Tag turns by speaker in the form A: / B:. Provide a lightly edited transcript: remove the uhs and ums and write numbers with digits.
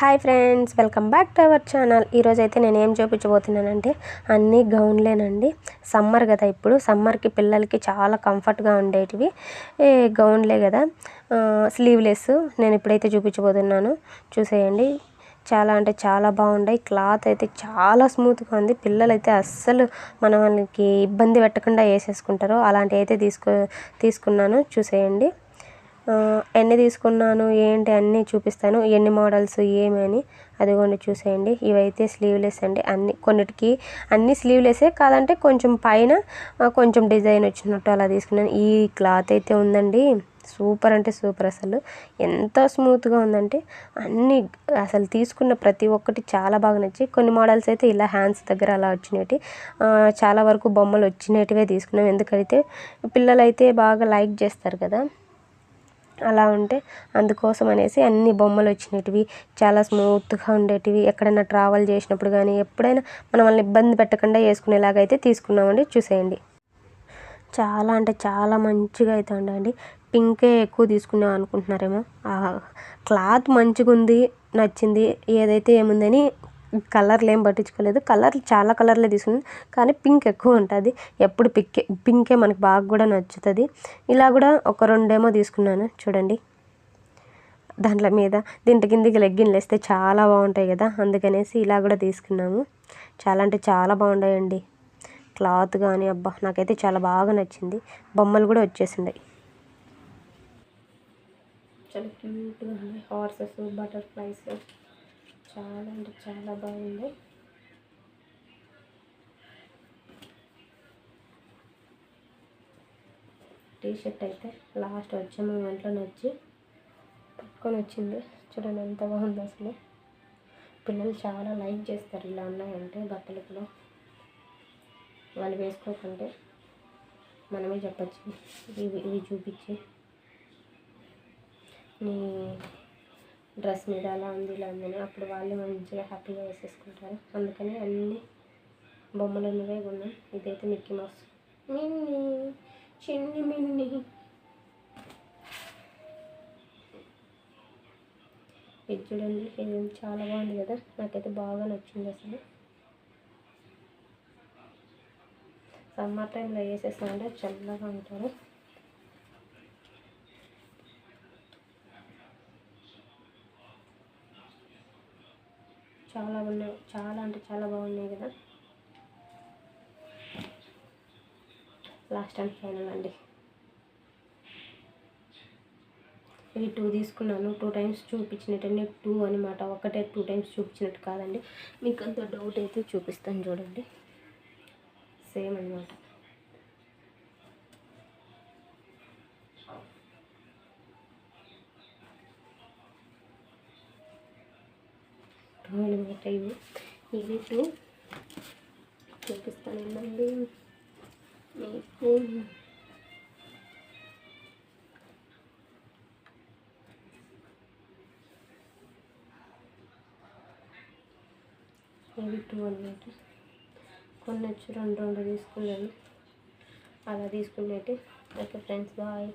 A: Hi friends, welcome back to our channel. ఈరోజు అయితే నేను ఏం చూపించబోతున్నానంటే అన్నీ గౌన్లేనండి. సమ్మర్ కదా, ఇప్పుడు సమ్మర్కి పిల్లలకి చాలా కంఫర్ట్గా ఉండేటివి గౌన్లే కదా, స్లీవ్లెస్. నేను ఇప్పుడైతే చూపించబోతున్నాను, చూసేయండి. చాలా అంటే చాలా బాగున్నాయి. క్లాత్ అయితే చాలా స్మూత్గా ఉంది. పిల్లలైతే అస్సలు వాళ్ళకి ఇబ్బంది పెట్టకుండా వేసేసుకుంటారు. అలాంటివి అయితే తీసుకున్నాను, చూసేయండి. ఎన్ని తీసుకున్నాను ఏంటి అన్నీ చూపిస్తాను, ఎన్ని మోడల్స్ ఏమని. అదిగోండి చూసేయండి. ఇవైతే స్లీవ్లెస్ అండి. కొన్నిటికి అన్ని స్లీవ్లెస్సే, కాదంటే కొంచెం పైన కొంచెం డిజైన్ వచ్చినట్టు అలా తీసుకున్నాను. ఈ క్లాత్ అయితే ఉందండి, సూపర్ అంటే సూపర్. అసలు ఎంత స్మూత్గా ఉందంటే అన్నీ అసలు తీసుకున్న ప్రతి ఒక్కటి చాలా బాగా నచ్చి. కొన్ని మోడల్స్ అయితే ఇలా హ్యాండ్స్ దగ్గర అలా వచ్చినవి, చాలా వరకు బొమ్మలు వచ్చినటివే తీసుకున్నాం. ఎందుకైతే పిల్లలైతే బాగా లైక్ చేస్తారు కదా, అలా ఉంటే అందుకోసం అనేసి అన్ని బొమ్మలు వచ్చినటివి, చాలా స్మూత్గా ఉండేటివి. ఎక్కడైనా ట్రావెల్ చేసినప్పుడు కానీ ఎప్పుడైనా వాళ్ళని ఇబ్బంది పెట్టకుండా వేసుకునేలాగైతే తీసుకున్నామండి. చూసేయండి. చాలా అంటే చాలా మంచిగా అయితే ఉండండి. పింకే ఎక్కువ తీసుకున్నాం అనుకుంటున్నారేమో, క్లాత్ మంచిగా ఉంది, నచ్చింది. ఏదైతే ఏముందని కలర్లు ఏం పట్టించుకోలేదు. చాలా కలర్లే తీసుకున్నాను, కానీ పింక్ ఎక్కువ ఉంటుంది. ఎప్పుడు పింకే మనకి బాగా కూడా నచ్చుతుంది. ఇలా కూడా ఒక రెండేమో తీసుకున్నాను చూడండి. దాంట్లో మీద దీంట్లో కిందికి లెగ్గిన్లు వేస్తే చాలా బాగుంటాయి కదా, అందుకనేసి ఇలా కూడా తీసుకున్నాము. చాలా అంటే చాలా బాగుంటాయండి. క్లాత్ కానీ అబ్బా, నాకైతే చాలా బాగా నచ్చింది. బొమ్మలు కూడా వచ్చేసింది, చాలా క్యూట్గా ఉన్నాయి. హార్సెస్, బటర్ఫ్లైస్, చాలా అంటే చాలా బాగుంది. టీషర్ట్ అయితే లాస్ట్ వచ్చే మూమెంట్లో నచ్చి పట్టుకొని వచ్చింది. చూడండి ఎంత బాగుంది అసలు. పిల్లలు చాలా లైక్ చేస్తారు ఇలా ఉన్నాయంటే బట్టలు కూడా. వాళ్ళు వేసుకోకంటే మనమే చెప్పచ్చు, ఇవి చూపించి నీ డ్రెస్ మీద అలా ఉంది ఇలా ఉందని. అప్పుడు వాళ్ళు మంచిగా హ్యాపీగా వేసేసుకుంటారు. అందుకని అన్ని బొమ్మలు ఉన్నవే కొన్నాం. ఇదైతే మిక్కీ మౌస్ మిన్నీ, చిన్ని మిన్ని. ఇది చూడండి, ఇది చాలా బాగుంది కదా, నాకైతే బాగా నచ్చింది అసలు. సమ్మర్ టైంలో వేసేసామంటే చల్లగా ఉంటారు. చాలా ఉన్నాయి, చాలా అంటే చాలా బాగున్నాయి కదా. లాస్ట్ అండ్ ఫైనల్ అండి. ఇది 2 తీసుకున్నాను. 2 టైమ్స్ చూపించినట్టు 2 అనమాట, ఒకటే 2 టైమ్స్ చూపించినట్టు కాదండి. మీకు అంత డౌట్ అయితే చూపిస్తాను చూడండి. సేమ్ అనమాట. అనమాట ఇవి 2 చూపిస్తానండి మీకు. ఇవి 2 అనమాట. కొన్ని వచ్చి 2 తీసుకున్నాను, అలా తీసుకున్నట్టు. Okay friends, bye.